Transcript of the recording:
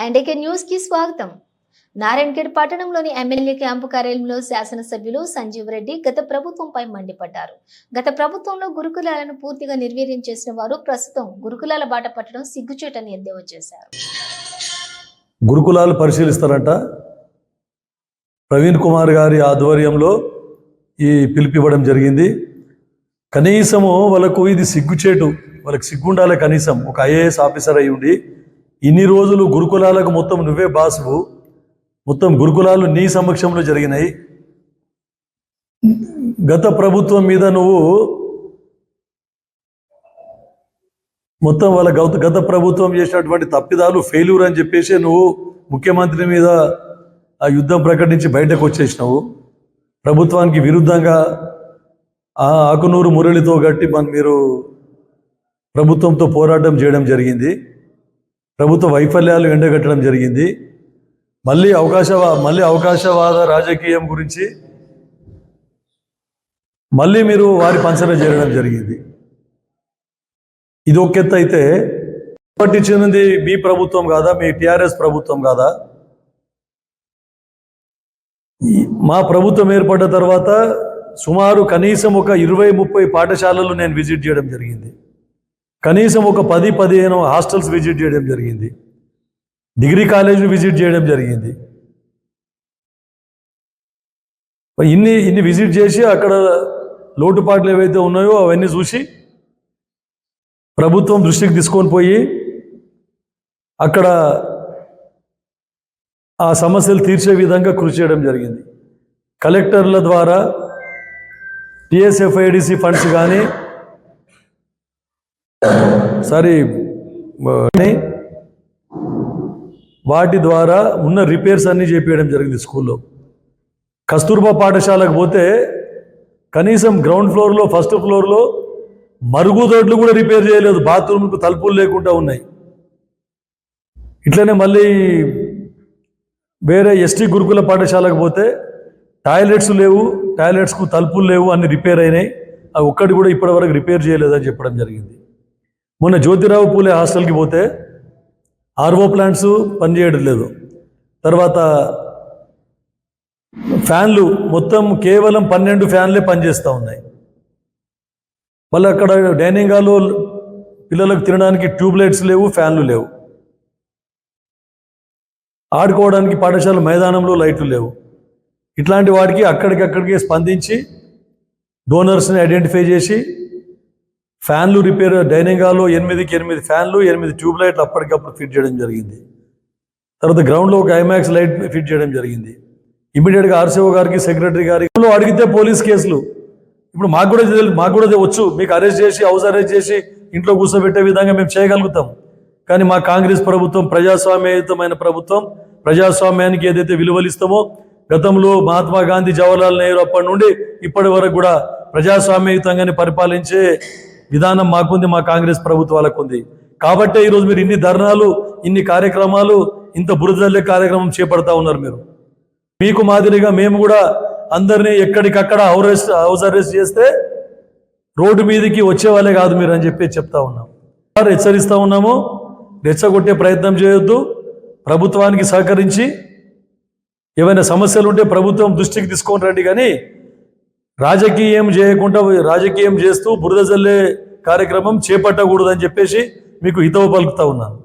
NDK news కి స్వాగతం. నారాయణఖేడ్ పట్టణంలోని ఎమ్మెల్యే క్యాంపు కార్యాలయంలో శాసనసభ్యులు సంజీవ్ రెడ్డి గత ప్రభుత్వంపై మండిపడ్డారు. గత ప్రభుత్వంలో గురుకులాలను పూర్తిగా నిర్వీర్యం చేసిన వారు ప్రస్తుతం గురుకులాల బాట పట్టడం సిగ్గుచేటని ఎద్దేవా చేశారు. గురుకులాలు పరిశీలిస్తారంట. ప్రవీణ్ కుమార్ గారి ఆధ్వర్యంలో ఈ పిలిపివ్వడం జరిగింది. కనీసము వాళ్ళకు ఇది సిగ్గుచేటు, వాళ్ళకి సిగ్గుండాలి. కనీసం ఒక ఐఏఎస్ ఆఫీసర్ అయి ఉండి ఇన్ని రోజులు గురుకులాలకు మొత్తం నువ్వే బాసువు, మొత్తం గురుకులాలు నీ సమక్షంలో జరిగినాయి. గత ప్రభుత్వం మీద నువ్వు మొత్తం వాళ్ళ గత ప్రభుత్వం చేసినటువంటి తప్పిదాలు ఫెయిల్యూర్ అని చెప్పేసి నువ్వు ముఖ్యమంత్రి మీద ఆ యుద్ధం ప్రకటించి బయటకు వచ్చేసినావు. ప్రభుత్వానికి విరుద్ధంగా ఆకునూరు మురళితో గట్టి మీరు ప్రభుత్వంతో పోరాటం చేయడం జరిగింది. ప్రభుత్వ వైఫల్యాలు ఎండగట్టడం జరిగింది. మళ్ళీ అవకాశవాద రాజకీయం గురించి మళ్ళీ మీరు వారి పంచన చేరడం జరిగింది. ఇది ఒక ఎత్తు అయితే, పట్టించినది మీ ప్రభుత్వం కాదా, మీ టీఆర్ఎస్ ప్రభుత్వం కాదా? మా ప్రభుత్వం ఏర్పడ్డ తర్వాత సుమారు కనీసం ఒక 20-30 పాఠశాలలు నేను విజిట్ చేయడం జరిగింది. కనీసం ఒక 10-15 హాస్టల్స్ విజిట్ చేయడం జరిగింది. డిగ్రీ కాలేజీలు విజిట్ చేయడం జరిగింది. ఇన్ని విజిట్ చేసి అక్కడ లోటుపాట్లు ఏవైతే ఉన్నాయో అవన్నీ చూసి ప్రభుత్వం దృష్టికి తీసుకొని పోయి అక్కడ ఆ సమస్యలు తీర్చే విధంగా కృషి చేయడం జరిగింది. కలెక్టర్ల ద్వారా టీఎస్ఎఫ్ఐడిసి ఫండ్స్ కానీ వాటి ద్వారా ఉన్న రిపేర్స్ అన్నీ చేపించడం జరిగింది. స్కూల్లో కస్తూర్బా పాఠశాలకు పోతే కనీసం గ్రౌండ్ ఫ్లోర్లో, ఫస్ట్ ఫ్లోర్లో మరుగుదొడ్లు కూడా రిపేర్ చేయలేదు, బాత్రూమ్కు తలుపులు లేకుండా ఉన్నాయి. ఇట్లనే మళ్ళీ వేరే ఎస్టీ గురుకుల పాఠశాలకు పోతే టాయిలెట్స్ లేవు, టాయిలెట్స్కు తలుపులు లేవు, అన్ని రిపేర్ అయినాయి. అవి ఒక్కటి కూడా ఇప్పటివరకు రిపేర్ చేయలేదని చెప్పడం జరిగింది. మొన్న జ్యోతిరావు పూలే హాస్టల్కి పోతే ఆర్ఓ ప్లాంట్స్ పనిచేయడం లేదు. తర్వాత ఫ్యాన్లు మొత్తం కేవలం 12 ఫ్యాన్లే పనిచేస్తూ ఉన్నాయి. మళ్ళీ అక్కడ డైనింగ్ హాల్లో పిల్లలకు తినడానికి ట్యూబ్లైట్స్ లేవు, ఫ్యాన్లు లేవు. ఆడుకోవడానికి పాఠశాల మైదానంలో లైట్లు లేవు. ఇట్లాంటి వాటికి అక్కడికక్కడికి స్పందించి డోనర్స్ని ఐడెంటిఫై చేసి ఫ్యాన్లు రిపేర్, డైనింగ్ హాల్లో 8కి 8 ఫ్యాన్లు, 8 ట్యూబ్లైట్లు అప్పటికప్పుడు ఫిట్ చేయడం జరిగింది. తర్వాత గ్రౌండ్లో ఒక ఐమాక్స్ లైట్ ఫిట్ చేయడం జరిగింది. ఇమీడియట్గా ఆర్సీఓ గారికి, సెక్రటరీ గారికి అడిగితే పోలీస్ కేసులు. ఇప్పుడు మాకు కూడా వచ్చు, మీకు అరెస్ట్ చేసి, హౌస్ అరెస్ట్ చేసి ఇంట్లో కూర్చోబెట్టే విధంగా మేము చేయగలుగుతాం. కానీ మా కాంగ్రెస్ ప్రభుత్వం ప్రజాస్వామ్యయుతమైన ప్రభుత్వం. ప్రజాస్వామ్యానికి ఏదైతే విలువలు ఇస్తామో, గతంలో మహాత్మా గాంధీ, జవహర్లాల్ నెహ్రూ అప్పటి నుండి ఇప్పటి వరకు కూడా ప్రజాస్వామ్యయుతంగానే పరిపాలించే విధానం మాకుంది, మా కాంగ్రెస్ ప్రభుత్వాలకు ఉంది. కాబట్టే ఈరోజు మీరు ఇన్ని ధర్నాలు, ఇన్ని కార్యక్రమాలు, ఇంత బురదల్లే కార్యక్రమం చేపడతా ఉన్నారు. మీకు మాదిరిగా మేము కూడా అందరినీ ఎక్కడికక్కడ హౌస్ అరెస్ట్ చేస్తే రోడ్డు మీదకి వచ్చే వాళ్ళే కాదు మీరు అని చెప్పి చెప్తా ఉన్నాం. హెచ్చరిస్తూ ఉన్నాము, రెచ్చగొట్టే ప్రయత్నం చేయొద్దు. ప్రభుత్వానికి సహకరించి ఏమైనా సమస్యలు ఉంటే ప్రభుత్వం దృష్టికి తీసుకొని రండి. కానీ రాజకీయం చేస్తూ బురద జల్లే కార్యక్రమం చేపట్టకూడదని చెప్పేసి మీకు హితవు పలుకుతా ఉన్నాను.